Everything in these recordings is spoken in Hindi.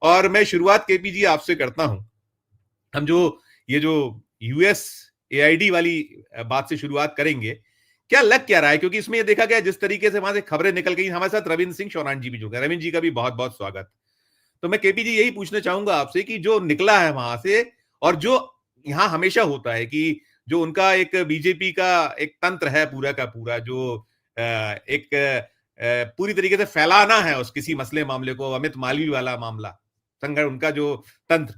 और मैं शुरुआत केपी जी आपसे करता हूं। हम ये जो यूएस एआईडी वाली बात से शुरुआत करेंगे, क्या लग क्या रहा है? क्योंकि इसमें ये देखा गया जिस तरीके से वहां से खबरें निकल गई। हमारे साथ रविंद्र सिंह शौरान जी भी जुड़ गए। रविंद्र जी का भी बहुत बहुत स्वागत। तो मैं केपी जी यही पूछना चाहूंगा आपसे कि जो निकला है वहां से, और जो यहां हमेशा होता है कि जो उनका एक बीजेपी का एक तंत्र है पूरा का पूरा, जो एक पूरी तरीके से फैलाना है उस किसी मसले मामले को, अमित मालवीय वाला मामला संगठन, उनका जो तंत्र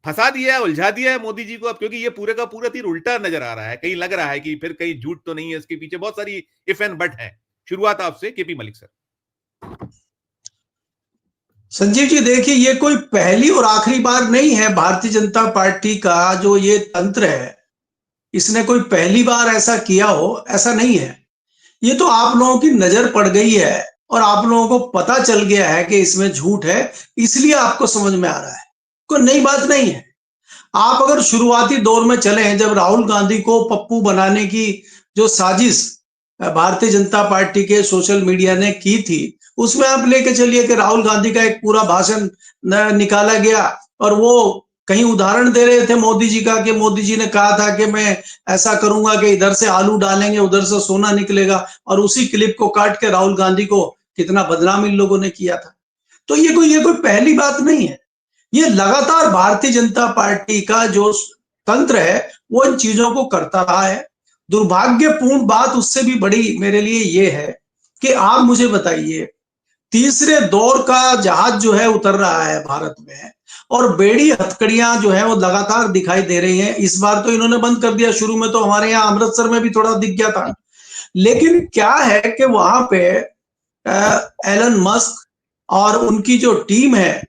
फंसा दिया है, उलझा दिया है मोदी जी को अब, क्योंकि ये पूरे का पूरा तीर उल्टा नजर आ रहा है। कहीं लग रहा है कि फिर कहीं झूठ तो नहीं है इसके पीछे, बहुत सारी इफ एंड बट है। शुरुआत आपसे केपी मलिक सर। संजीव जी, देखिए, ये कोई पहली और आखिरी बार नहीं है भारतीय जनता पार्टी का जो ये तंत्र है। इसने कोई पहली बार ऐसा किया हो, ऐसा नहीं है। ये तो आप लोगों की नजर पड़ गई है और आप लोगों को पता चल गया है कि इसमें झूठ है, इसलिए आपको समझ में आ रहा है। कोई नई बात नहीं है। आप अगर शुरुआती दौर में चले, जब राहुल गांधी को पप्पू बनाने की जो साजिश भारतीय जनता पार्टी के सोशल मीडिया ने की थी, उसमें आप लेके चलिए कि राहुल गांधी का एक पूरा भाषण निकाला गया और वो कहीं उदाहरण दे रहे थे मोदी जी का, कि मोदी जी ने कहा था कि मैं ऐसा करूंगा कि इधर से आलू डालेंगे उधर से सोना निकलेगा, और उसी क्लिप को काट के राहुल गांधी को कितना बदनाम इन लोगों ने किया था। तो ये कोई पहली बात नहीं है। ये लगातार भारतीय जनता पार्टी का जो तंत्र है वो इन चीजों को करता रहा है। दुर्भाग्यपूर्ण बात उससे भी बड़ी मेरे लिए ये है कि आप मुझे बताइए, तीसरे दौर का जहाज जो है उतर रहा है भारत में, और बेड़ी हथकड़ियां जो है वो लगातार दिखाई दे रही हैं। इस बार तो इन्होंने बंद कर दिया, शुरू में तो हमारे यहाँ अमृतसर में भी थोड़ा दिख गया था। लेकिन क्या है कि वहां पे एलन मस्क और उनकी जो टीम है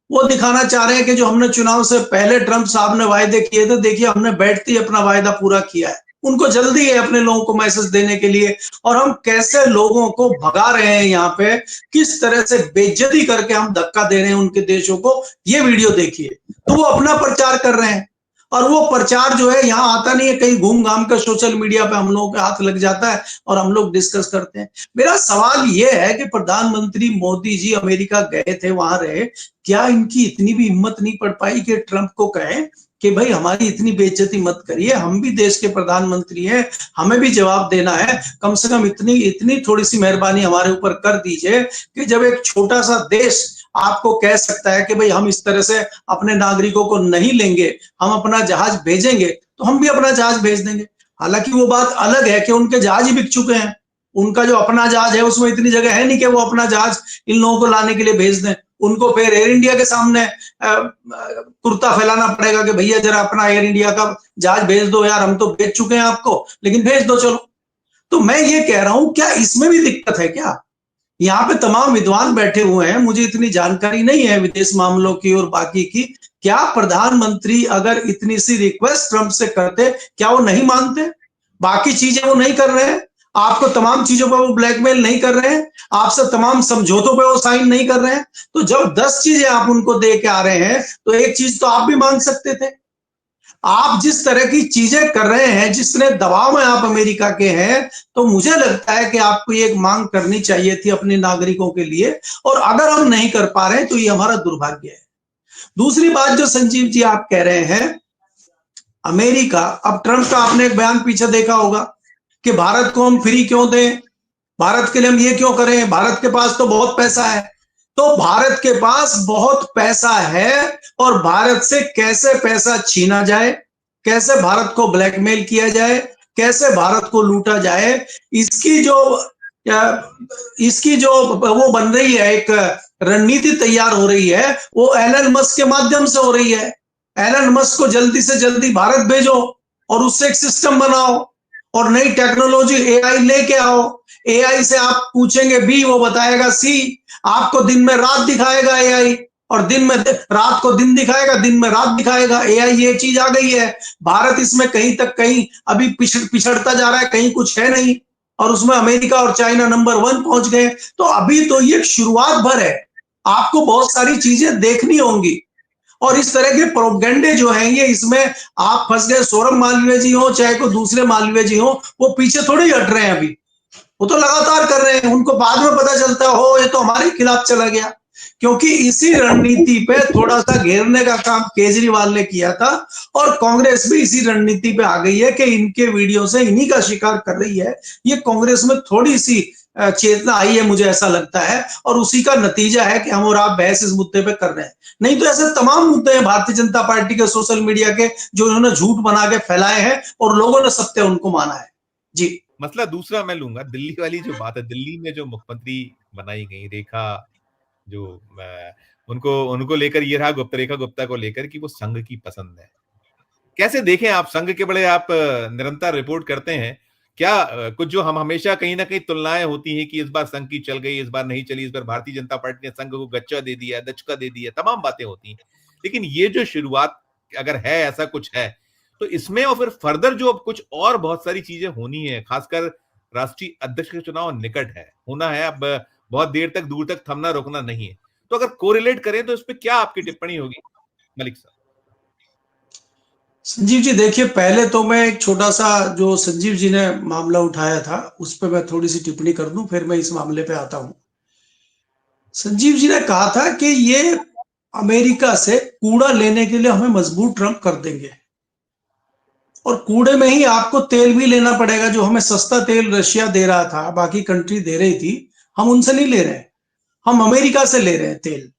वो दिखाना चाह रहे हैं कि जो हमने चुनाव से पहले ट्रंप साहब ने वायदे किए थे, देखिए हमने बैठते ही अपना वायदा पूरा किया है। उनको जल्दी है अपने लोगों को मैसेज देने के लिए, और हम कैसे लोगों को भगा रहे हैं यहाँ पे, किस तरह से बेइज्जती करके हम धक्का दे रहे हैं उनके देशों को, ये वीडियो देखिए। तो वो अपना प्रचार कर रहे हैं, और वो प्रचार जो है यहाँ आता नहीं है, कहीं घूम घाम कर सोशल मीडिया पे हम लोगों के हाथ लग जाता है और हम लोग डिस्कस करते हैं। मेरा सवाल ये है कि प्रधानमंत्री मोदी जी अमेरिका गए थे, वहां रहे, क्या इनकी इतनी भी हिम्मत नहीं पड़ पाई कि ट्रंप को कहें कि भाई हमारी इतनी बेइज्जती मत करिए, हम भी देश के प्रधानमंत्री हैं, हमें भी जवाब देना है, कम से कम इतनी थोड़ी सी मेहरबानी हमारे ऊपर कर दीजिए कि जब एक छोटा सा देश आपको कह सकता है कि भाई हम इस तरह से अपने नागरिकों को नहीं लेंगे, हम अपना जहाज भेजेंगे, तो हम भी अपना जहाज भेज देंगे। हालांकि वो बात अलग है कि उनके जहाज ही बिक चुके हैं, उनका जो अपना जहाज है उसमें इतनी जगह है नहीं कि वो अपना जहाज इन लोगों को लाने के लिए भेज दें। उनको फिर एयर इंडिया के सामने कुर्ता फैलाना पड़ेगा कि भैया जरा अपना एयर इंडिया का जहाज भेज दो यार, हम तो भेज चुके हैं आपको, लेकिन भेज दो चलो। तो मैं ये कह रहा हूं, क्या इसमें भी दिक्कत है क्या? यहाँ पे तमाम विद्वान बैठे हुए हैं, मुझे इतनी जानकारी नहीं है विदेश मामलों की और बाकी की। क्या प्रधानमंत्री अगर इतनी सी रिक्वेस्ट ट्रंप से करते, क्या वो नहीं मानते? बाकी चीजें वो नहीं कर रहे हैं, आपको तमाम चीजों पर वो ब्लैकमेल नहीं कर रहे हैं, आपसे तमाम समझौतों पे वो साइन नहीं कर रहे हैं, तो जब 10 चीजें आप उनको दे के आ रहे हैं तो एक चीज तो आप भी मांग सकते थे। आप जिस तरह की चीजें कर रहे हैं, जिसने दबाव में आप अमेरिका के हैं, तो मुझे लगता है कि आपको एक मांग करनी चाहिए थी अपने नागरिकों के लिए, और अगर हम नहीं कर पा रहे हैं तो ये हमारा दुर्भाग्य है। दूसरी बात जो संजीव जी आप कह रहे हैं, अमेरिका, अब ट्रंप का आपने एक बयान पीछे देखा होगा कि भारत को हम फ्री क्यों दें, भारत के लिए हम ये क्यों करें, भारत के पास तो बहुत पैसा है। तो भारत के पास बहुत पैसा है, और भारत से कैसे पैसा छीना जाए, कैसे भारत को ब्लैकमेल किया जाए, कैसे भारत को लूटा जाए, इसकी जो वो बन रही है, एक रणनीति तैयार हो रही है, वो एलन मस्क के माध्यम से हो रही है। एलन मस्क को जल्दी से जल्दी भारत भेजो और उससे एक सिस्टम बनाओ और नई टेक्नोलॉजी एआई लेके आओ। एआई से आप पूछेंगे बी, वो बताएगा सी, आपको दिन में रात दिखाएगा एआई, और दिन में रात को दिन दिखाएगा, दिन में रात दिखाएगा एआई। ये चीज आ गई है। भारत इसमें कहीं अभी पिछड़ता जा रहा है, कहीं कुछ है नहीं, और उसमें अमेरिका और चाइना नंबर 1 पहुंच गए। तो अभी तो ये शुरुआत भर है, आपको बहुत सारी चीजें देखनी होंगी, और इस तरह के प्रोपेगेंडे जो हैं ये, इसमें आप फंस गए। सौरभ मालवीय जी हो चाहे कोई दूसरे मालवीय जी हो, वो पीछे थोड़ी हट रहे हैं, अभी वो तो लगातार कर रहे हैं। उनको बाद में पता चलता है हो ये तो हमारे खिलाफ चला गया, क्योंकि इसी रणनीति पे थोड़ा सा घेरने का काम केजरीवाल ने किया था और कांग्रेस भी इसी रणनीति पे आ गई है कि इनके वीडियो से इन्हीं का शिकार कर रही है। ये कांग्रेस में थोड़ी सी चेतना आई है, मुझे ऐसा लगता है, और उसी का नतीजा है कि हम और आप बहस इस मुद्दे पे कर रहे हैं। नहीं तो ऐसे तमाम मुद्दे हैं भारतीय जनता पार्टी के सोशल मीडिया के जो इन्होंने झूठ बना के फैलाए हैं और लोगों ने सत्य उनको माना है। जी, मसला दूसरा मैं लूंगा, दिल्ली वाली जो बात है, दिल्ली में जो मुख्यमंत्री बनाई गई रेखा, जो उनको उनको लेकर ये रहा रेखा गुप्ता को लेकर कि वो संघ की पसंद है। कैसे देखें आप, संघ के बड़े आप निरंतर रिपोर्ट करते हैं, क्या कुछ जो हम हमेशा कहीं ना कहीं तुलनाएं होती हैं कि इस बार संघ की चल गई, इस बार नहीं चली, इस बार भारतीय जनता पार्टी ने संघ को गच्चा दे दिया, दचका दे दिया, तमाम बातें होती हैं, लेकिन ये जो शुरुआत अगर है, ऐसा कुछ है, तो इसमें और फिर फर्दर जो अब कुछ और बहुत सारी चीजें होनी है, खासकर राष्ट्रीय अध्यक्ष का चुनाव निकट है, होना है, अब बहुत देर तक, दूर तक थमना रोकना नहीं है। तो अगर कोरिलेट करें तो इस पर क्या आपकी टिप्पणी होगी मलिक साहब? संजीव जी देखिए, पहले तो मैं एक छोटा सा जो संजीव जी ने मामला उठाया था उस पर मैं थोड़ी सी टिप्पणी कर दूं, फिर मैं इस मामले पे आता हूं। संजीव जी ने कहा था कि ये अमेरिका से कूड़ा लेने के लिए हमें मजबूर ट्रम्प कर देंगे और कूड़े में ही आपको तेल भी लेना पड़ेगा। जो हमें सस्ता तेल रशिया दे रहा था, बाकी कंट्री दे रही थी, हम उनसे नहीं ले रहे हैं, हम अमेरिका से ले रहे हैं तेल।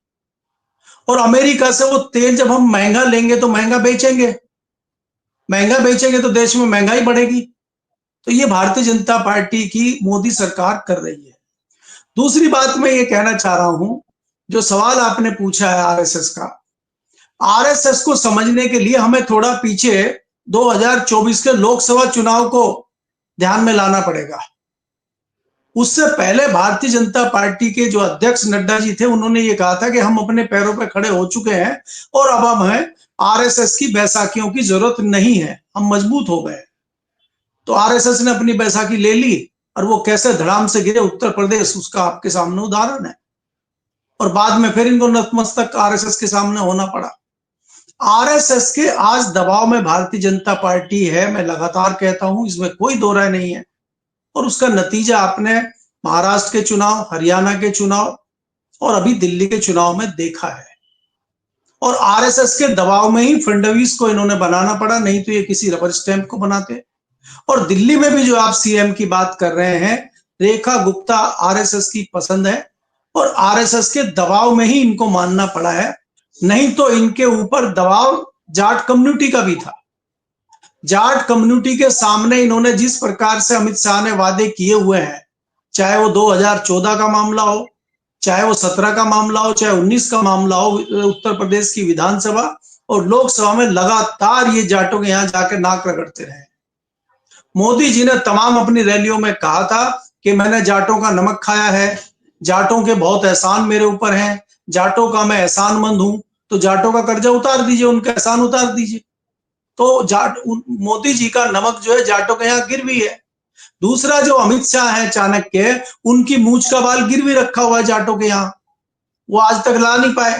और अमेरिका से वो तेल जब हम महंगा लेंगे तो महंगा बेचेंगे, महंगा बेचेंगे तो देश में महंगाई बढ़ेगी। तो ये भारतीय जनता पार्टी की मोदी सरकार कर रही है। दूसरी बात मैं ये कहना चाह रहा हूं, जो सवाल आपने पूछा है आरएसएस का, आरएसएस को समझने के लिए हमें थोड़ा पीछे 2024 के लोकसभा चुनाव को ध्यान में लाना पड़ेगा। उससे पहले भारतीय जनता पार्टी के जो अध्यक्ष नड्डा जी थे, उन्होंने ये कहा था कि हम अपने पैरों पर खड़े हो चुके हैं और अब हमें आरएसएस की बैसाखियों की जरूरत नहीं है, हम मजबूत हो गए। तो आरएसएस ने अपनी बैसाखी ले ली और वो कैसे धड़ाम से गिरे उत्तर प्रदेश, उसका आपके सामने उदाहरण है। और बाद में फिर इनको नतमस्तक आरएसएस के सामने होना पड़ा। आरएसएस के आज दबाव में भारतीय जनता पार्टी है, मैं लगातार कहता हूं, इसमें कोई दो राय नहीं है। और उसका नतीजा आपने महाराष्ट्र के चुनाव, हरियाणा के चुनाव और अभी दिल्ली के चुनाव में देखा है। और आरएसएस के दबाव में ही फडणवीस को इन्होंने बनाना पड़ा, नहीं तो ये किसी रबर स्टैंप को बनाते। और दिल्ली में भी जो आप सीएम की बात कर रहे हैं, रेखा गुप्ता आरएसएस की पसंद है और आरएसएस के दबाव में ही इनको मानना पड़ा है, नहीं तो इनके ऊपर दबाव जाट कम्युनिटी का भी था। जाट कम्युनिटी के सामने इन्होंने जिस प्रकार से अमित शाह ने वादे किए हुए हैं, चाहे वो 2014 का मामला हो, चाहे वो 17 का मामला हो, चाहे 19 का मामला हो, उत्तर प्रदेश की विधानसभा और लोकसभा में लगातार ये जाटों के यहां जाकर नाक रगड़ते रहे। मोदी जी ने तमाम अपनी रैलियों में कहा था कि मैंने जाटों का नमक खाया है, जाटों के बहुत एहसान मेरे ऊपर हैं, जाटों का मैं एहसानमंद हूं, तो जाटों का कर्जा उतार दीजिए, उनका एहसान उतार दीजिए। तो जाट मोदी जी का नमक जो है जाटों के यहाँ गिरवी है। दूसरा जो अमित शाह है चाणक्य, उनकी मूंछ का बाल गिरवी रखा हुआ है जाटों के यहाँ, वो आज तक ला नहीं पाए।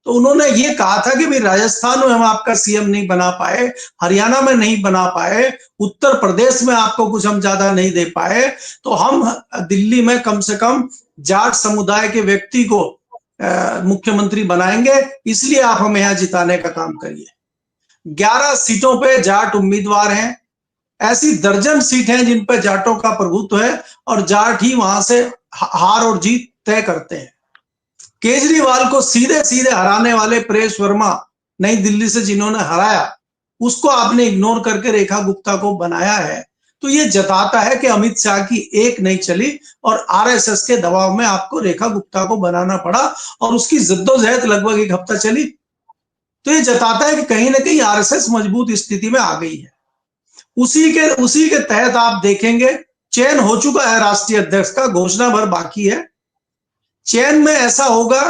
तो उन्होंने ये कहा था कि भाई राजस्थान में हम आपका सीएम नहीं बना पाए, हरियाणा में नहीं बना पाए, उत्तर प्रदेश में आपको कुछ हम ज्यादा नहीं दे पाए, तो हम दिल्ली में कम से कम जाट समुदाय के व्यक्ति को मुख्यमंत्री बनाएंगे, इसलिए आप हमें यहाँ जिताने का काम करिए। 11 सीटों पे जाट उम्मीदवार हैं, ऐसी दर्जन सीट हैं जिन पर जाटों का प्रभुत्व है और जाट ही वहां से हार और जीत तय करते हैं। केजरीवाल को सीधे सीधे हराने वाले परेश वर्मा नई दिल्ली से जिन्होंने हराया, उसको आपने इग्नोर करके रेखा गुप्ता को बनाया है। तो ये जताता है कि अमित शाह की एक नहीं चली और आरएसएस के दबाव में आपको रेखा गुप्ता को बनाना पड़ा और उसकी जद्दोजहद लगभग 1 हफ्ता चली। तो ये जताता है कि कहीं ना कहीं आरएसएस मजबूत स्थिति में आ गई है। उसी के तहत आप देखेंगे चयन हो चुका है राष्ट्रीय अध्यक्ष का, घोषणा भर बाकी है। चयन में ऐसा होगा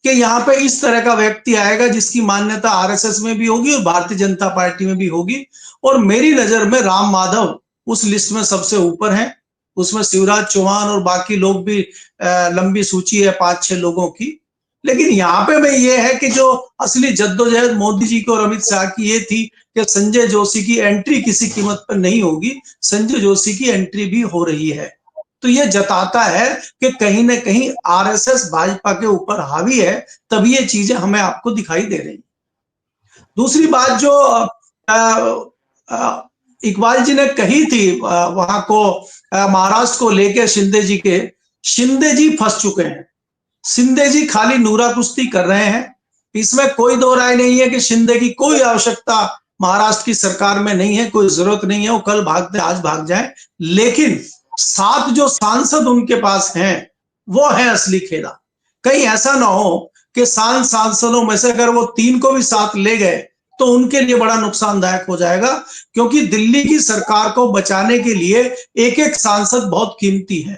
कि यहाँ पे इस तरह का व्यक्ति आएगा जिसकी मान्यता आरएसएस में भी होगी और भारतीय जनता पार्टी में भी होगी। और मेरी नजर में राम माधव उस लिस्ट में सबसे ऊपर हैं, उसमें शिवराज चौहान और बाकी लोग भी, लंबी सूची है 5-6 लोगों की। लेकिन यहाँ पे में ये है कि जो असली जद्दोजहद मोदी जी को और अमित शाह की ये थी कि संजय जोशी की एंट्री किसी कीमत पर नहीं होगी, संजय जोशी की एंट्री भी हो रही है। तो ये जताता है कि कहीं ना कहीं आरएसएस भाजपा के ऊपर हावी है, तभी ये चीजें हमें आपको दिखाई दे रही। दूसरी बात जो इकबाल जी ने कही थी वहां को महाराष्ट्र को लेकर शिंदे जी फंस चुके हैं। शिंदे जी खाली नूरा कुश्ती कर रहे हैं, इसमें कोई दो राय नहीं है कि शिंदे की कोई आवश्यकता महाराष्ट्र की सरकार में नहीं है, कोई जरूरत नहीं है, वो कल भागते आज भाग जाए। लेकिन 7 जो सांसद उनके पास हैं वो है असली खेला। कहीं ऐसा ना हो कि सांसदों में से अगर वो 3 को भी साथ ले गए तो उनके लिए बड़ा नुकसानदायक हो जाएगा, क्योंकि दिल्ली की सरकार को बचाने के लिए एक एक सांसद बहुत कीमती है।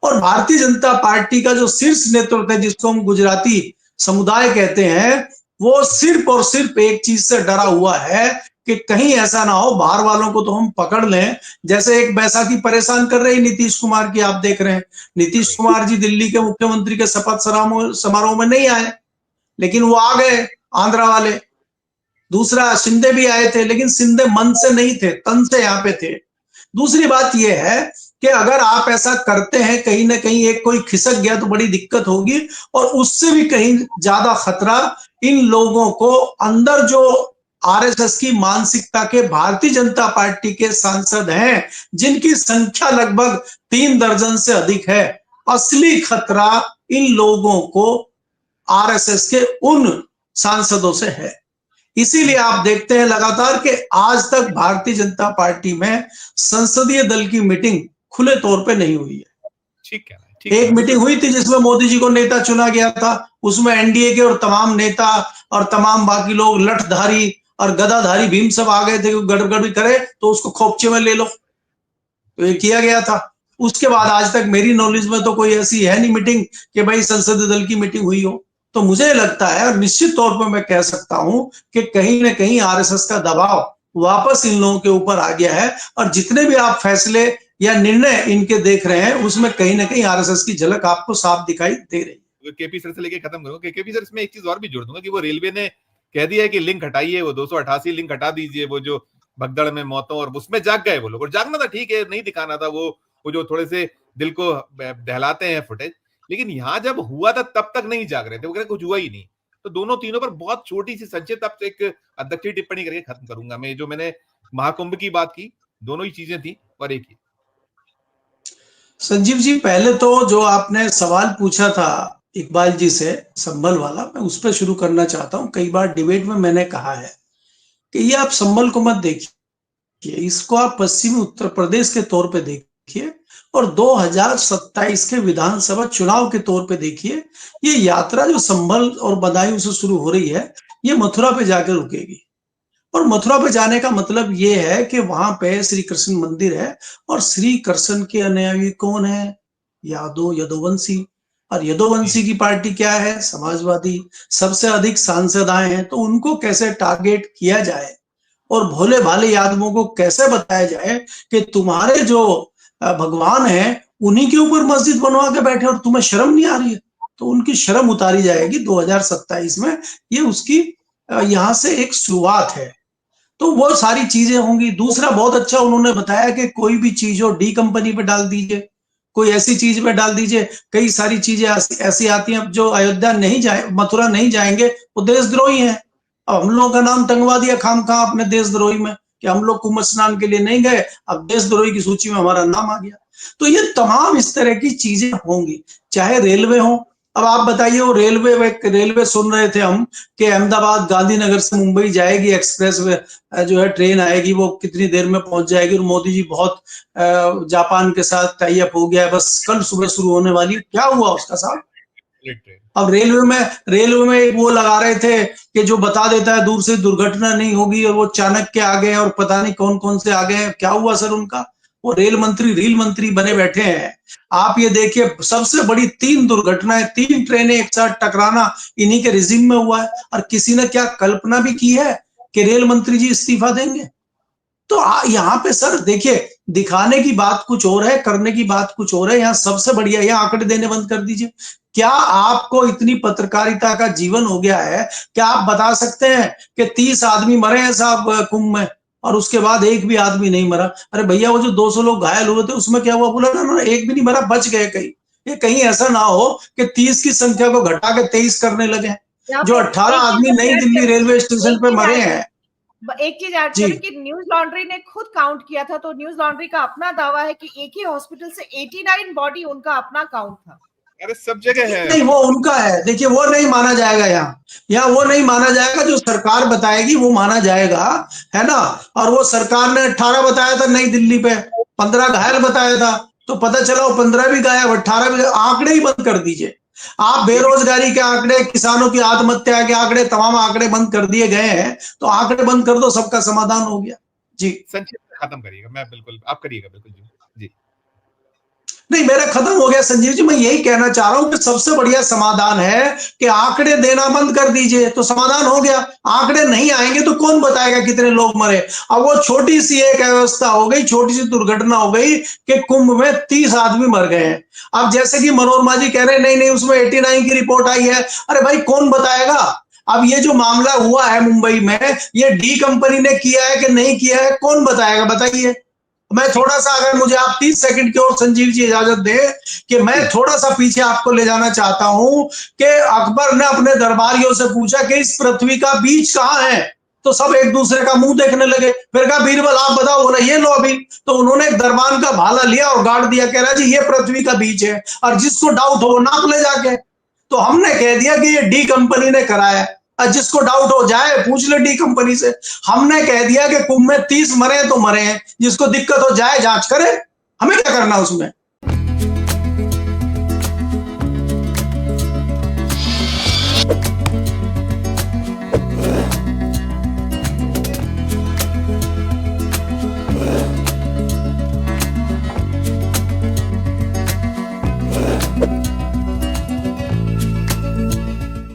और भारतीय जनता पार्टी का जो शीर्ष नेतृत्व है, जिसको हम गुजराती समुदाय कहते हैं, वो सिर्फ और सिर्फ एक चीज से डरा हुआ है कि कहीं ऐसा ना हो बाहर वालों को तो हम पकड़ लें, जैसे एक बैसाखी परेशान कर रही नीतीश कुमार की। आप देख रहे हैं नीतीश कुमार जी दिल्ली के मुख्यमंत्री के शपथ समारोह में नहीं आए, लेकिन वो आ गए आंध्रा वाले। दूसरा शिंदे भी आए थे, लेकिन शिंदे मन से नहीं थे, तन से यहाँ पे थे। दूसरी बात यह है कि अगर आप ऐसा करते हैं, कहीं ना कहीं एक कोई खिसक गया तो बड़ी दिक्कत होगी, और उससे भी कहीं ज्यादा खतरा इन लोगों को अंदर जो आरएसएस की मानसिकता के भारतीय जनता पार्टी के सांसद हैं, जिनकी संख्या लगभग 3 दर्जन से अधिक है, असली खतरा इन लोगों को आरएसएस के उन सांसदों से है। इसीलिए आप देखते हैं लगातार कि आज तक भारतीय जनता पार्टी में संसदीय दल की मीटिंग खुले तौर पे नहीं हुई है। ठीक है, एक मीटिंग हुई थी जिसमें मोदी जी को नेता चुना गया था, उसमें एनडीए के और तमाम नेता और तमाम बाकी लोग लठधारी और गदाधारी भीम सब आ गए थे, गड़बड़ भी करे तो उसको खोपचे में ले लो, तो ये किया गया था। उसके बाद आज तक मेरी नॉलेज में तो कोई ऐसी है नहीं मीटिंग कि भाई संसदीय दल की मीटिंग हुई हो। तो मुझे लगता है, और निश्चित तौर पर मैं कह सकता हूं कि कहीं ना कहीं आरएसएस का दबाव वापस इन लोगों के ऊपर आ गया है, और जितने भी आप फैसले या निर्णय इनके देख रहे हैं उसमें कहीं ना कहीं आरएसएस की झलक आपको साफ दिखाई दे रही है। केपी सर से लेके खत्म करूंगा। केपी सर इसमें एक चीज और भी जोड़ दूंगा कि वो रेलवे ने कह दिया है कि लिंक हटाइए, वो 288 लिंक हटा दीजिए, वो जो भगदड़ में मौतों और उसमें जाग गए वो लोग। और जागना था ठीक है, नहीं दिखाना था, वो जो थोड़े से दिल को दहलाते हैं फुटेज, लेकिन यहां जब हुआ था तब तक नहीं जाग रहे थे, वो कह रहे कुछ हुआ ही नहीं। तो दोनों तीनों पर बहुत छोटी सी संक्षिप्त अब एक अध्यक्षीय टिप्पणी करके खत्म करूंगा मैं। जो मैंने महाकुंभ की बात की, दोनों ही चीजें थी और एक ही। संजीव जी, पहले तो जो आपने सवाल पूछा था इकबाल जी से संभल वाला, मैं उस पर शुरू करना चाहता हूं। कई बार डिबेट में मैंने कहा है कि ये आप संभल को मत देखिए, इसको आप पश्चिमी उत्तर प्रदेश के तौर पे देखिए और 2027 के विधानसभा चुनाव के तौर पे देखिए। ये यात्रा जो संभल और बदायूं से शुरू हो रही है, ये मथुरा पे जाकर रुकेगी। और मथुरा पे जाने का मतलब ये है कि वहां पे श्री कृष्ण मंदिर है, और श्री कृष्ण के अनुयायी कौन है? यदुवंशी। और यदुवंशी की पार्टी क्या है? समाजवादी। सबसे अधिक सांसद आए हैं, तो उनको कैसे टारगेट किया जाए और भोले भाले यादवों को कैसे बताया जाए कि तुम्हारे जो भगवान है उन्हीं के ऊपर मस्जिद बनवा के बैठे और तुम्हें शर्म नहीं आ रही है। तो उनकी शर्म उतारी जाएगी 2027 में। ये उसकी यहां से एक शुरुआत है। तो वो सारी चीजें होंगी। दूसरा, बहुत अच्छा उन्होंने बताया कि कोई भी चीज हो डी कंपनी पे डाल दीजिए, कोई ऐसी चीज पे डाल दीजिए। कई सारी चीजें ऐसी आती हैं, जो अयोध्या नहीं जाए, मथुरा नहीं जाएंगे, वो देशद्रोही हैं। अब हम लोगों का नाम टंगवा दिया खामखा अपने देशद्रोही में कि हम लोग कुंभ स्नान के लिए नहीं गए, अब देशद्रोही की सूची में हमारा नाम आ गया। तो ये तमाम इस तरह की चीजें होंगी, चाहे रेलवे हो। अब आप बताइए, वो रेलवे सुन रहे थे हम कि अहमदाबाद गांधीनगर से मुंबई जाएगी एक्सप्रेस जो है ट्रेन आएगी, वो कितनी देर में पहुंच जाएगी, और मोदी जी बहुत जापान के साथ टाई अप हो गया है, बस कल सुबह शुरू होने वाली। क्या हुआ उसका साहब? अब रेलवे में एक वो लगा रहे थे कि जो बता देता है दूर से दुर्घटना नहीं होगी, और वो चाणक्य आ गए और पता नहीं कौन कौन से आ गए। क्या हुआ सर उनका? वो रील मंत्री बने बैठे हैं। आप ये देखिए, सबसे बड़ी 3 दुर्घटनाएं, 3 ट्रेनें एक साथ टकराना इन्हीं के रिजिम में हुआ है। और किसी ने क्या कल्पना भी की है कि रेल मंत्री जी इस्तीफा देंगे? तो यहाँ पे सर देखिए, दिखाने की बात कुछ और है, करने की बात कुछ और है। यहाँ सबसे बढ़िया, यहाँ आंकड़े देने बंद कर दीजिए। क्या आपको इतनी पत्रकारिता का जीवन हो गया है, क्या आप बता सकते हैं कि 30 आदमी मरे हैं साहब कुंभ में? और उसके बाद एक भी आदमी नहीं मरा। अरे भैया वो जो 200 लोग घायल हुए थे उसमें क्या हुआ? बोला ना ना एक भी नहीं मरा, बच गए कहीं। ये कहीं ऐसा ना हो कि 30 की संख्या को घटा के 23 करने लगे। यहाँ जो पे 18 एक चीज आदमी मैं नई ऐड दिल्ली करूं, रेलवे स्टेशन एक पे चीज मरे ऐड हैं। एक चीज ऐड जी करूं कि न्यूज लॉन्ड्री ने खुद काउंट किया था, तो न्यूज लॉन्ड्री का अपना दावा है कि एक ही हॉस्पिटल से 89 बॉडी उनका अपना काउंट था। अरे सब जगह है। नहीं, वो उनका है। देखिए वो नहीं माना जाएगा, यहाँ वो नहीं माना जाएगा। जो सरकार बताएगी वो माना जाएगा, है ना। और वो सरकार ने 18 बताया था नई दिल्ली पे, 15 घायल बताया था, तो पता चला वो 15 भी गायब, 18 भी। आंकड़े ही बंद कर दीजिए आप। बेरोजगारी के आंकड़े, किसानों की आत्महत्या के आंकड़े, तमाम आंकड़े बंद कर दिए गए हैं। तो आंकड़े बंद कर दो, सबका समाधान हो गया। जी संक्षिप्त में खत्म करिएगा। मैं बिल्कुल, आप करिएगा बिल्कुल जी। जी नहीं, मेरा खत्म हो गया संजीव जी। मैं यही कहना चाह रहा हूं कि सबसे बढ़िया समाधान है कि आंकड़े देना बंद कर दीजिए, तो समाधान हो गया। आंकड़े नहीं आएंगे तो कौन बताएगा कितने लोग मरे? अब वो छोटी सी एक अव्यवस्था हो गई, छोटी सी दुर्घटना हो गई कि कुंभ में 30 आदमी मर गए हैं। अब जैसे कि मनोरमा जी कह रहे हैं नहीं नहीं उसमें 89 की रिपोर्ट आई है। अरे भाई कौन बताएगा? अब ये जो मामला हुआ है मुंबई में, ये डी कंपनी ने किया है कि नहीं किया है, कौन बताएगा? बताइए। मैं थोड़ा सा, अगर मुझे आप 30 सेकंड की और संजीव जी इजाजत दें कि मैं थोड़ा सा पीछे आपको ले जाना चाहता हूं कि अकबर ने अपने दरबारियों से पूछा कि इस पृथ्वी का बीज कहां है, तो सब एक दूसरे का मुंह देखने लगे। फिर कहा बीरबल आप बताओ। बोला ये लो अभी। तो उन्होंने एक दरबान का भाला लिया और गाड़ दिया, कह रहा जी ये पृथ्वी का बीज है, और जिसको डाउट हो वो नाप ले जाके। तो हमने कह दिया कि ये डी कंपनी ने कराया, और जिसको डाउट हो जाए पूछ ले डी कंपनी से। हमने कह दिया कि कुंभ में 30 मरे तो मरे हैं, जिसको दिक्कत हो जाए जांच करे, हमें क्या करना उसमें।